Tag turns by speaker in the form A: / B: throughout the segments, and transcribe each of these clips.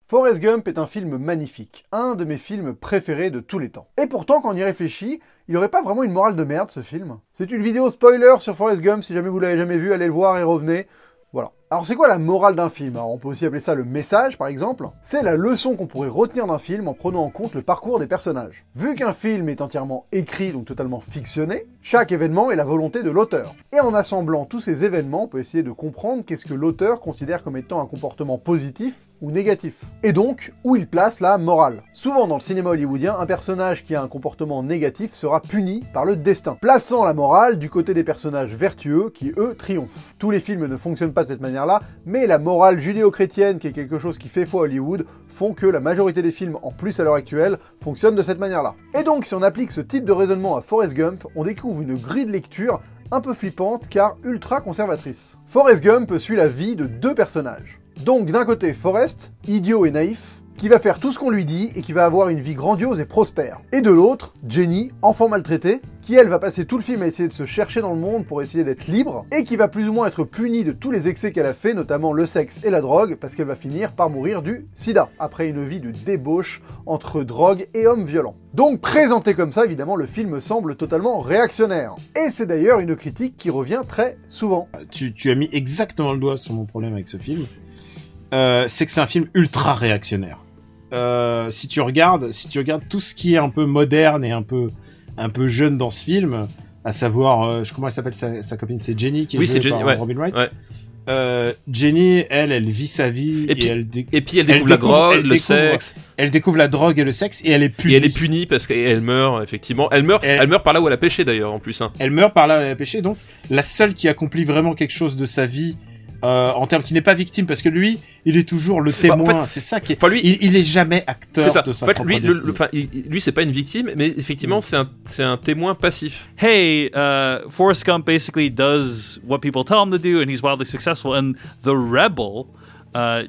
A: Forrest Gump est un film magnifique, un de mes films préférés de tous les temps. Et pourtant, quand on y réfléchit, il n'aurait pas vraiment une morale de merde, ce film. C'est une vidéo spoiler sur Forrest Gump, si jamais vous l'avez jamais vu, allez le voir et revenez. Voilà. Alors c'est quoi la morale d'un film? Alors on peut aussi appeler ça le message par exemple. C'est la leçon qu'on pourrait retenir d'un film en prenant en compte le parcours des personnages. Vu qu'un film est entièrement écrit, donc totalement fictionné, chaque événement est la volonté de l'auteur. Et en assemblant tous ces événements, on peut essayer de comprendre qu'est-ce que l'auteur considère comme étant un comportement positif ou négatif. Et donc, où il place la morale. Souvent dans le cinéma hollywoodien, un personnage qui a un comportement négatif sera puni par le destin, plaçant la morale du côté des personnages vertueux qui, eux, triomphent. Tous les films ne fonctionnent pas de cette manière-là, mais la morale judéo-chrétienne, qui est quelque chose qui fait foi à Hollywood, font que la majorité des films, en plus à l'heure actuelle, fonctionnent de cette manière-là. Et donc, si on applique ce type de raisonnement à Forrest Gump, on découvre une grille de lecture un peu flippante car ultra conservatrice. Forrest Gump suit la vie de deux personnages. Donc d'un côté Forrest, idiot et naïf, qui va faire tout ce qu'on lui dit et qui va avoir une vie grandiose et prospère. Et de l'autre, Jenny, enfant maltraité, qui elle va passer tout le film à essayer de se chercher dans le monde pour essayer d'être libre, et qui va plus ou moins être punie de tous les excès qu'elle a fait, notamment le sexe et la drogue, parce qu'elle va finir par mourir du sida, après une vie de débauche entre drogue et hommes violents. Donc présenté comme ça, évidemment, le film semble totalement réactionnaire. Et c'est d'ailleurs une critique qui revient très souvent.
B: Tu as mis exactement le doigt sur mon problème avec ce film. C'est que c'est un film ultra réactionnaire. Si tu regardes tout ce qui est un peu moderne et un peu jeune dans ce film, à savoir, comment elle s'appelle sa copine, c'est Jenny qui est jouée par Robin Wright. Ouais. Jenny, elle vit sa vie
C: et puis elle découvre la drogue, le sexe.
B: Elle découvre la drogue et le sexe et elle est punie.
C: Et elle est punie parce qu'elle meurt effectivement. Elle meurt par là où elle a péché d'ailleurs en plus. Hein.
B: Elle meurt par là où elle a péché. Donc la seule qui accomplit vraiment quelque chose de sa vie. En termes qui n'est pas victime parce que lui il est toujours le témoin, en fait, c'est ça qui est il est jamais acteur de sa propre destinée.
C: Lui c'est pas une victime mais effectivement c'est un témoin passif.
D: Hey, Forrest Gump basically does what people tell him to do and he's wildly successful, and the rebel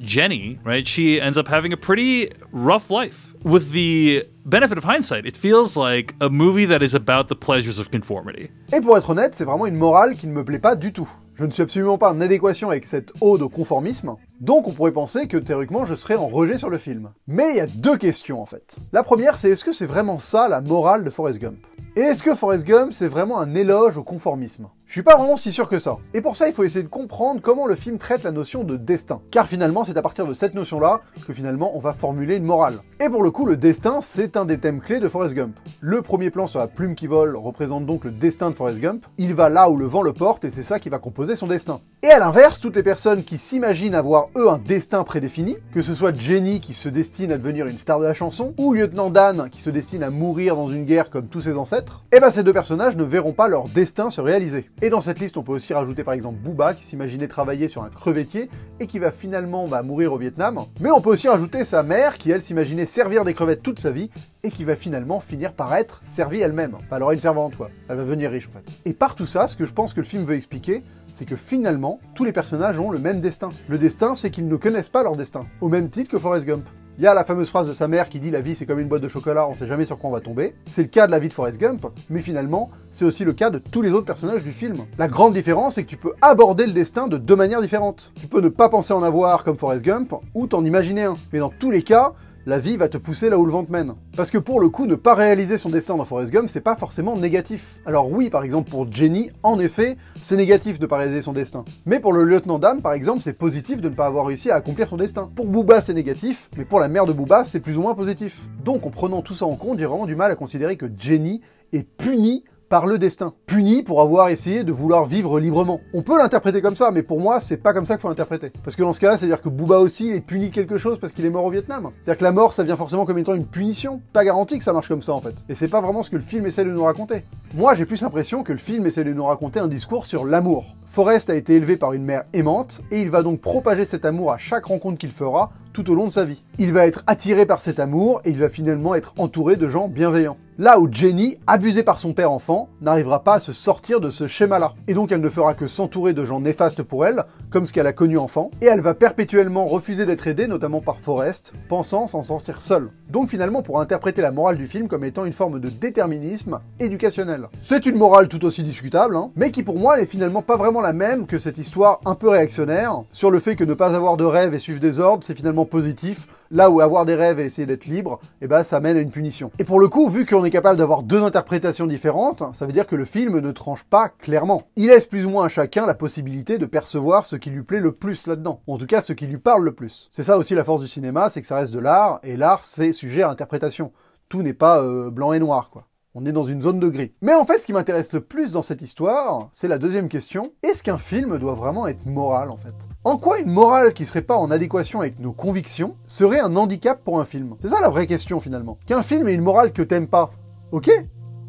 D: Jenny, right, she ends up having a pretty rough life. With the benefit of hindsight, it feels like a movie that is about the pleasures of conformity.
A: Et pour être honnête, c'est vraiment une morale qui ne me plaît pas du tout. Je ne suis absolument pas en adéquation avec cette ode au conformisme, donc on pourrait penser que théoriquement je serais en rejet sur le film. Mais il y a deux questions en fait. La première, c'est est-ce que c'est vraiment ça la morale de Forrest Gump? Et est-ce que Forrest Gump c'est vraiment un éloge au conformisme? Je suis pas vraiment si sûr que ça. Et pour ça, il faut essayer de comprendre comment le film traite la notion de destin. Car finalement, c'est à partir de cette notion-là que finalement on va formuler une morale. Et pour le coup, le destin, c'est un des thèmes clés de Forrest Gump. Le premier plan sur la plume qui vole représente donc le destin de Forrest Gump. Il va là où le vent le porte et c'est ça qui va composer son destin. Et à l'inverse, toutes les personnes qui s'imaginent avoir eux un destin prédéfini, que ce soit Jenny qui se destine à devenir une star de la chanson, ou Lieutenant Dan qui se destine à mourir dans une guerre comme tous ses ancêtres, et ben ces deux personnages ne verront pas leur destin se réaliser. Et dans cette liste, on peut aussi rajouter par exemple Booba qui s'imaginait travailler sur un crevettier et qui va finalement mourir au Vietnam. Mais on peut aussi rajouter sa mère qui elle s'imaginait servir des crevettes toute sa vie et qui va finalement finir par être servie elle-même. Enfin, elle aura une servante quoi. Elle va devenir riche en fait. Et par tout ça, ce que je pense que le film veut expliquer, c'est que finalement, tous les personnages ont le même destin. Le destin, c'est qu'ils ne connaissent pas leur destin. Au même titre que Forrest Gump. Il y a la fameuse phrase de sa mère qui dit « La vie c'est comme une boîte de chocolat, on sait jamais sur quoi on va tomber ». C'est le cas de la vie de Forrest Gump, mais finalement, c'est aussi le cas de tous les autres personnages du film. La grande différence, c'est que tu peux aborder le destin de deux manières différentes. Tu peux ne pas penser en avoir comme Forrest Gump, ou t'en imaginer un. Mais dans tous les cas, la vie va te pousser là où le vent te mène. Parce que pour le coup, ne pas réaliser son destin dans Forrest Gump, c'est pas forcément négatif. Alors oui, par exemple pour Jenny, en effet, c'est négatif de ne pas réaliser son destin. Mais pour le lieutenant Dan, par exemple, c'est positif de ne pas avoir réussi à accomplir son destin. Pour Booba, c'est négatif, mais pour la mère de Booba, c'est plus ou moins positif. Donc en prenant tout ça en compte, j'ai vraiment du mal à considérer que Jenny est punie par le destin. Puni pour avoir essayé de vouloir vivre librement. On peut l'interpréter comme ça, mais pour moi, c'est pas comme ça qu'il faut l'interpréter. Parce que dans ce cas-là, c'est-à-dire que Booba aussi est puni de quelque chose parce qu'il est mort au Vietnam. C'est-à-dire que la mort, ça vient forcément comme étant une punition. Pas garanti que ça marche comme ça, en fait. Et c'est pas vraiment ce que le film essaie de nous raconter. Moi, j'ai plus l'impression que le film essaie de nous raconter un discours sur l'amour. Forrest a été élevé par une mère aimante, et il va donc propager cet amour à chaque rencontre qu'il fera tout au long de sa vie. Il va être attiré par cet amour, et il va finalement être entouré de gens bienveillants. Là où Jenny, abusée par son père enfant, n'arrivera pas à se sortir de ce schéma-là. Et donc elle ne fera que s'entourer de gens néfastes pour elle, comme ce qu'elle a connu enfant, et elle va perpétuellement refuser d'être aidée, notamment par Forrest, pensant s'en sortir seule. Donc finalement, pour interpréter la morale du film comme étant une forme de déterminisme éducationnel. C'est une morale tout aussi discutable, mais qui pour moi n'est finalement pas vraiment la même que cette histoire un peu réactionnaire, sur le fait que ne pas avoir de rêve et suivre des ordres, c'est finalement positif, là où avoir des rêves et essayer d'être libre, eh ben ça mène à une punition. Et pour le coup, vu qu'on est capable d'avoir deux interprétations différentes, ça veut dire que le film ne tranche pas clairement. Il laisse plus ou moins à chacun la possibilité de percevoir ce qui lui plaît le plus là-dedans, ou en tout cas ce qui lui parle le plus. C'est ça aussi la force du cinéma, c'est que ça reste de l'art, et l'art c'est sujet à interprétation. Tout n'est pas blanc et noir, quoi. On est dans une zone de gris. Mais en fait, ce qui m'intéresse le plus dans cette histoire, c'est la deuxième question. Est-ce qu'un film doit vraiment être moral, en fait? En quoi une morale qui serait pas en adéquation avec nos convictions serait un handicap pour un film? C'est ça la vraie question, finalement. Qu'un film ait une morale que t'aimes pas, ok,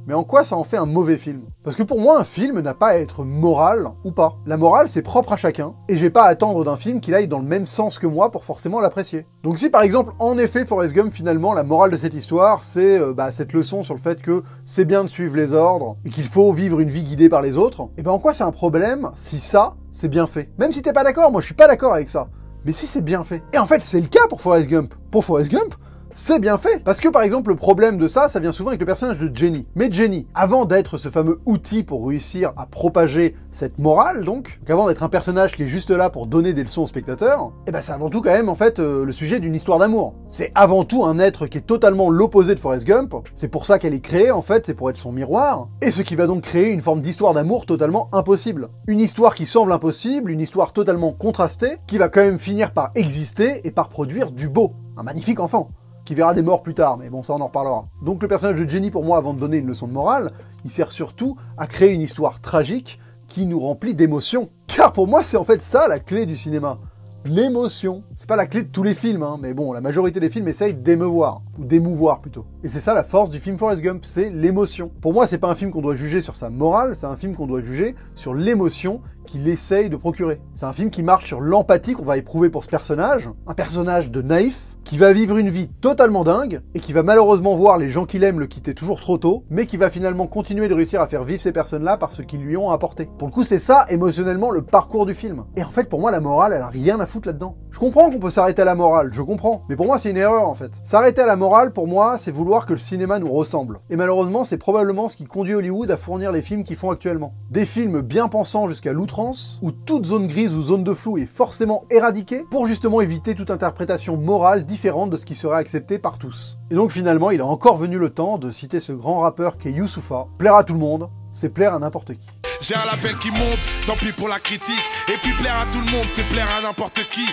A: mais en quoi ça en fait un mauvais film? Parce que pour moi, un film n'a pas à être moral ou pas. La morale, c'est propre à chacun, et j'ai pas à attendre d'un film qu'il aille dans le même sens que moi pour forcément l'apprécier. Donc si par exemple, en effet, Forrest Gump, finalement, la morale de cette histoire, c'est cette leçon sur le fait que c'est bien de suivre les ordres, et qu'il faut vivre une vie guidée par les autres, et ben en quoi c'est un problème si ça, c'est bien fait? Même si t'es pas d'accord, moi je suis pas d'accord avec ça, mais si c'est bien fait. Et en fait, c'est le cas pour Forrest Gump. Pour Forrest Gump, c'est bien fait. Parce que par exemple, le problème de ça vient souvent avec le personnage de Jenny. Mais Jenny, avant d'être ce fameux outil pour réussir à propager cette morale, donc avant d'être un personnage qui est juste là pour donner des leçons aux spectateurs, eh ben c'est avant tout quand même en fait le sujet d'une histoire d'amour. C'est avant tout un être qui est totalement l'opposé de Forrest Gump. C'est pour ça qu'elle est créée en fait, c'est pour être son miroir. Et ce qui va donc créer une forme d'histoire d'amour totalement impossible. Une histoire qui semble impossible, une histoire totalement contrastée, qui va quand même finir par exister et par produire du beau. Un magnifique enfant qui verra des morts plus tard, mais bon, ça on en reparlera. Donc le personnage de Jenny, pour moi, avant de donner une leçon de morale, il sert surtout à créer une histoire tragique qui nous remplit d'émotions. Car pour moi, c'est en fait ça la clé du cinéma. L'émotion. C'est pas la clé de tous les films, hein, mais bon, la majorité des films essayent d'émeuvoir, ou d'émouvoir plutôt. Et c'est ça la force du film Forrest Gump, c'est l'émotion. Pour moi, c'est pas un film qu'on doit juger sur sa morale, c'est un film qu'on doit juger sur l'émotion qu'il essaye de procurer. C'est un film qui marche sur l'empathie qu'on va éprouver pour ce personnage, un personnage de naïf, qui va vivre une vie totalement dingue, et qui va malheureusement voir les gens qu'il aime le quitter toujours trop tôt, mais qui va finalement continuer de réussir à faire vivre ces personnes-là par ce qu'ils lui ont apporté. Pour le coup, c'est ça, émotionnellement, le parcours du film. Et en fait, pour moi, la morale, elle a rien à foutre là-dedans. Je comprends qu'on peut s'arrêter à la morale, je comprends, mais pour moi, c'est une erreur, en fait. S'arrêter à la morale, pour moi, c'est vouloir que le cinéma nous ressemble. Et malheureusement, c'est probablement ce qui conduit Hollywood à fournir les films qu'ils font actuellement. Des films bien pensants jusqu'à l'outrance, où toute zone grise ou zone de flou est forcément éradiquée, pour justement éviter toute interprétation morale différente de ce qui serait accepté par tous. Et donc finalement, il est encore venu le temps de citer ce grand rappeur qui est Youssoupha. Plaire à tout le monde, c'est plaire à n'importe qui.
E: J'ai un label qui monte, tant pis pour la critique. Et puis plaire à tout le monde, c'est plaire à n'importe qui.